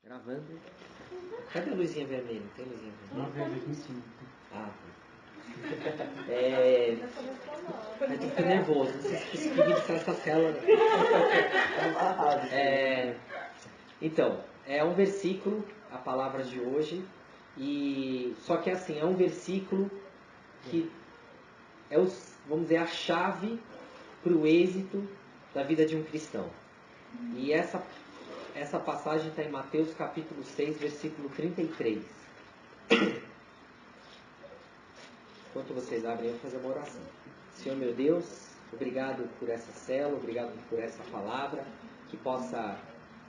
Gravando. Cadê a luzinha vermelha? Tem luzinha vermelha? Não vejo aqui em cima. Ah, tá. Eu tô ficando nervoso. Não sei se consegui editar essa tela. Então, é um versículo, a palavra de hoje. E só que assim, é um versículo que é vamos dizer, a chave para o êxito da vida de um cristão. E essa passagem está em Mateus capítulo 6, versículo 33. Enquanto vocês abrem, eu vou fazer uma oração. Senhor meu Deus, obrigado por essa célula, obrigado por essa palavra, que possa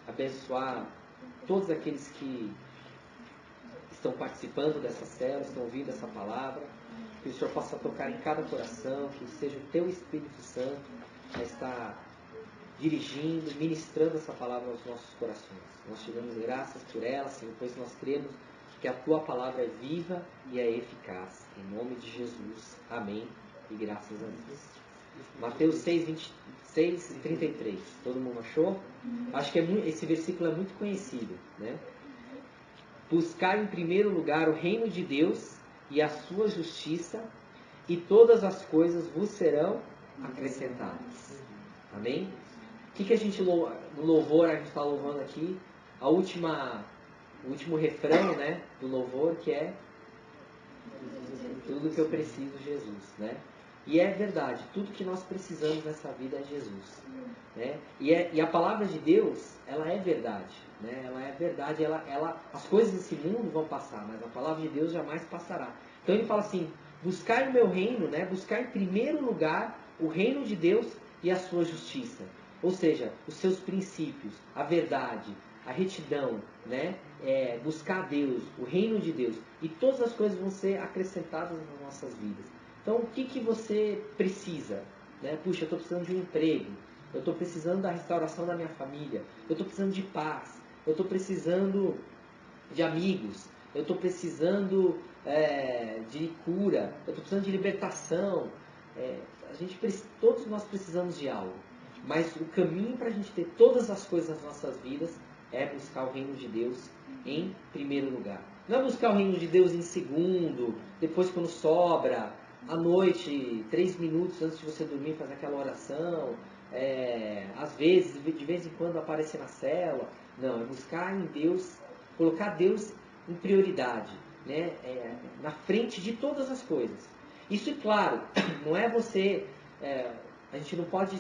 abençoar todos aqueles que estão participando dessa célula, estão ouvindo essa palavra, que o Senhor possa tocar em cada coração, que seja o Teu Espírito Santo a estar dirigindo, ministrando essa palavra aos nossos corações. Nós te damos graças por ela, Senhor, pois nós cremos que a Tua palavra é viva e é eficaz. Em nome de Jesus. Amém. E graças a Deus. Mateus 6, 26 e 33. Todo mundo achou? Acho que esse versículo é muito conhecido, né? Buscar em primeiro lugar o reino de Deus e a sua justiça, e todas as coisas vos serão acrescentadas. Amém? O que a gente, no louvor, a gente está louvando aqui, o último refrão, né, do louvor, que é tudo que eu preciso, Jesus, né? E é verdade, tudo que nós precisamos nessa vida é Jesus, né? E a palavra de Deus, ela é verdade, né? Ela é verdade, as coisas desse mundo vão passar, mas a palavra de Deus jamais passará. Então ele fala assim, buscar o meu reino, né? Buscar em primeiro lugar o reino de Deus e a sua justiça. Ou seja, os seus princípios, a verdade, a retidão, né? Buscar Deus, o reino de Deus. E todas as coisas vão ser acrescentadas nas nossas vidas. Então, o que você precisa? Né? Puxa, eu estou precisando de um emprego. Eu estou precisando da restauração da minha família. Eu estou precisando de paz. Eu estou precisando de amigos. Eu estou precisando de cura. Eu estou precisando de libertação. Todos nós precisamos de algo. Mas o caminho para a gente ter todas as coisas nas nossas vidas é buscar o reino de Deus em primeiro lugar. Não é buscar o reino de Deus em segundo, depois quando sobra, à noite, 3 minutos antes de você dormir, fazer aquela oração, às vezes, de vez em quando aparecer na célula. Não, é buscar em Deus, colocar Deus em prioridade, né? Na frente de todas as coisas. Isso, é claro, não é você... a gente não pode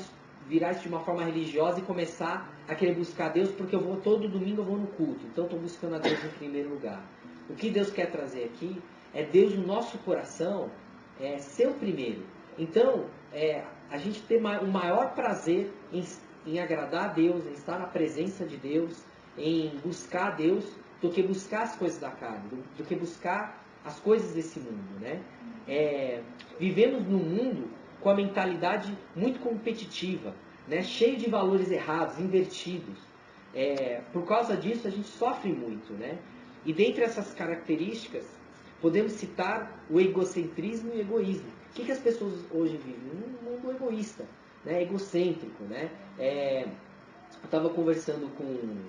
virar isso de uma forma religiosa e começar a querer buscar Deus porque todo domingo eu vou no culto, então estou buscando a Deus em primeiro lugar. O que Deus quer trazer aqui é Deus no nosso coração ser o primeiro. Então, a gente ter o maior prazer em agradar a Deus, em estar na presença de Deus, em buscar a Deus, do que buscar as coisas da carne, do que buscar as coisas desse mundo, né? Vivemos num mundo com a mentalidade muito competitiva, né? Cheio de valores errados, invertidos. Por causa disso, a gente sofre muito, né? E dentre essas características, podemos citar o egocentrismo e o egoísmo. O que as pessoas hoje vivem? Um mundo egoísta, né? Egocêntrico, né? Eu estava conversando com...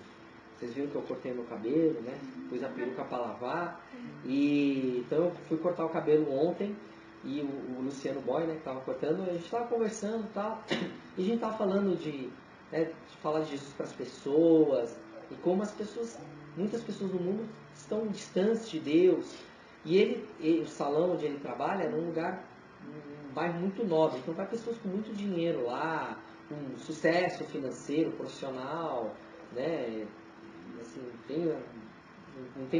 Vocês viram que eu cortei meu cabelo, né? Pus a peruca para lavar. Então eu fui cortar o cabelo ontem. E o Luciano Boy, né, que estava cortando, a gente estava conversando e tal. E a gente estava falando de falar de Jesus para as pessoas. E como muitas pessoas no mundo estão distantes de Deus. E o salão onde ele trabalha é num bairro muito nobre. Então vai pessoas com muito dinheiro lá, com sucesso financeiro, profissional, né? Assim, não tem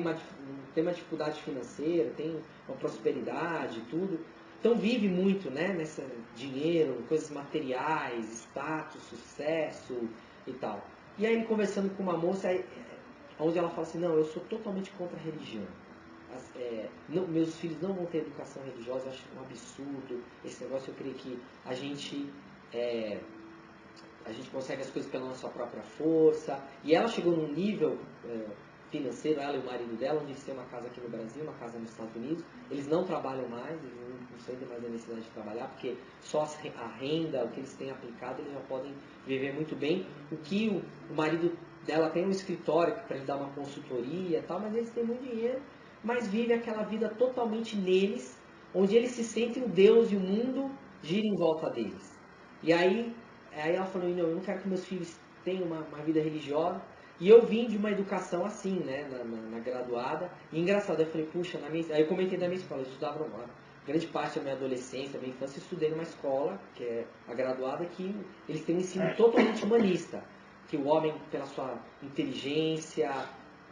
uma dificuldade financeira, tem uma prosperidade, tudo. Então vive muito, né, nessa dinheiro, coisas materiais, status, sucesso e tal. E aí conversando com uma moça, onde ela fala assim, não, eu sou totalmente contra a religião. Meus filhos não vão ter educação religiosa, eu acho um absurdo esse negócio. Eu creio que a gente consegue as coisas pela nossa própria força. E ela chegou num nível financeiro, ela e o marido dela, onde eles têm uma casa aqui no Brasil, uma casa nos Estados Unidos. Eles não trabalham mais, eles não sentem mais a necessidade de trabalhar, porque só a renda, o que eles têm aplicado, eles já podem viver muito bem. O que o marido dela tem um escritório para ele dar uma consultoria e tal, mas eles têm muito dinheiro, mas vivem aquela vida totalmente neles, onde eles se sentem o Deus e o mundo gira em volta deles. E aí ela falou, não, eu não quero que meus filhos tenham uma vida religiosa. E eu vim de uma educação assim, né, na graduada. E engraçado, eu falei, puxa, aí eu comentei da minha escola, eu estudava grande parte da minha adolescência, da minha infância, eu estudei numa escola, que é a graduada, que eles têm um ensino totalmente humanista. Que o homem, pela sua inteligência,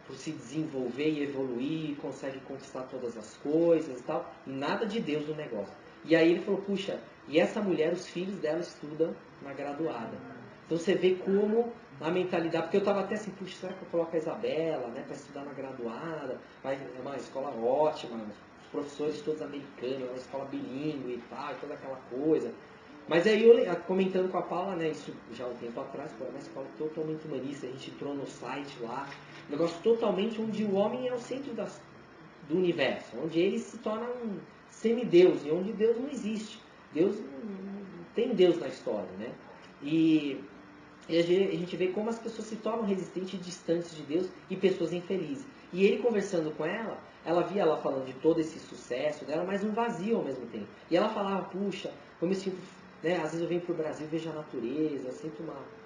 por se desenvolver e evoluir, consegue conquistar todas as coisas e tal. E nada de Deus no negócio. E aí ele falou, puxa, e essa mulher, os filhos dela estudam na graduada. Então você vê como a mentalidade, porque eu estava até assim, puxa, será que eu coloco a Isabela, né, para estudar na graduada? Mas é uma escola ótima, os professores todos americanos, é uma escola bilíngue e tal, toda aquela coisa. Mas aí eu, comentando com a Paula, né, isso já há um tempo atrás, foi uma escola totalmente humanista, a gente entrou no site lá, um negócio totalmente onde o homem é o centro do universo, onde ele se torna um semideus, e onde Deus não existe. Deus não tem Deus na história, né? E a gente vê como as pessoas se tornam resistentes e distantes de Deus e pessoas infelizes. E ele conversando com ela via ela falando de todo esse sucesso dela, mas um vazio ao mesmo tempo. E ela falava, puxa, como eu sinto, né, às vezes eu venho para o Brasil, vejo a natureza, eu sinto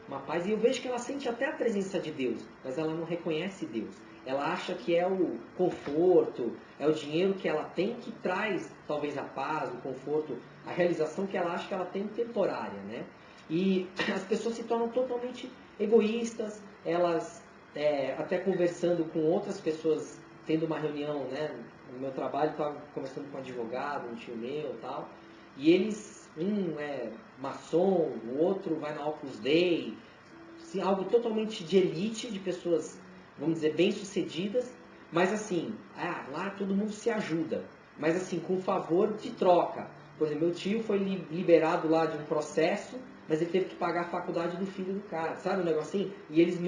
uma paz, e eu vejo que ela sente até a presença de Deus, mas ela não reconhece Deus. Ela acha que é o conforto, é o dinheiro que ela tem que traz talvez a paz, o conforto, a realização que ela acha que ela tem temporária, né? E as pessoas se tornam totalmente egoístas, elas, até conversando com outras pessoas, tendo uma reunião, né, no meu trabalho, estava conversando com um advogado, um tio meu e tal, e eles, um é maçom, o outro vai na Opus Dei, assim, algo totalmente de elite, de pessoas, vamos dizer, bem-sucedidas, mas assim, lá todo mundo se ajuda, mas assim, com favor de troca. Por exemplo, meu tio foi liberado lá de um processo, mas ele teve que pagar a faculdade do filho do cara, sabe um negocinho? E eles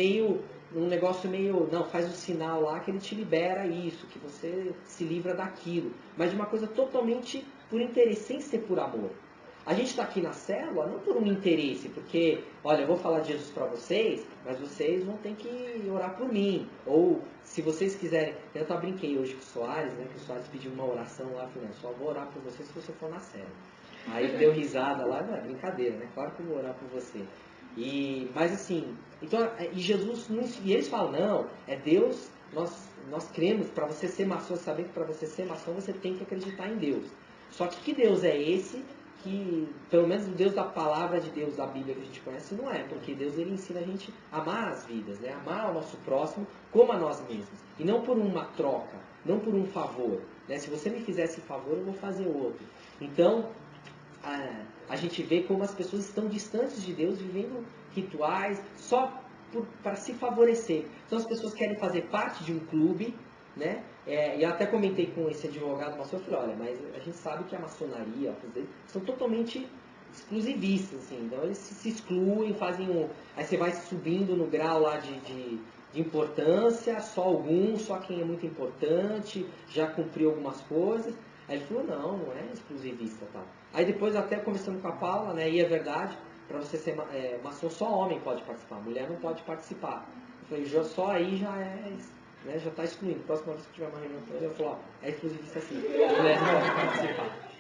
um negócio meio, não, faz um sinal lá que ele te libera isso, que você se livra daquilo, mas de uma coisa totalmente por interesse, sem ser por amor. A gente está aqui na célula não por um interesse, porque, olha, eu vou falar de Jesus para vocês, mas vocês vão ter que orar por mim. Ou, se vocês quiserem, eu até brinquei hoje com o Soares, né, que o Soares pediu uma oração lá, eu falei, só vou orar por você se você for na célula. Aí ele deu risada lá, não é brincadeira, né, claro que eu vou orar por você. Mas assim, então, e Jesus, e eles falam, não, é Deus, nós cremos, para você ser maçom, saber que para você ser maçom você tem que acreditar em Deus. Só que Deus é esse que, pelo menos o Deus da palavra de Deus, da Bíblia que a gente conhece, não é, porque Deus ele ensina a gente a amar as vidas, né? Amar o nosso próximo como a nós mesmos, e não por uma troca, não por um favor, né? Se você me fizer esse favor, eu vou fazer outro. Então, a gente vê como as pessoas estão distantes de Deus, vivendo rituais só para se favorecer. Então as pessoas querem fazer parte de um clube, né? E eu até comentei com esse advogado maçom, eu falei, olha, mas a gente sabe que a maçonaria, são totalmente exclusivistas, assim, então eles se excluem, aí você vai subindo no grau lá de importância, só alguns, só quem é muito importante, já cumpriu algumas coisas. Aí ele falou, não é exclusivista, tal. Aí depois até conversando com a Paula, né, e é verdade, para você ser maçom só homem pode participar, mulher não pode participar. Eu falei, só aí já né, já está excluindo. Próxima vez que tiver uma reunião com ele, eu vou falar, é exclusivista assim, mulher não pode participar.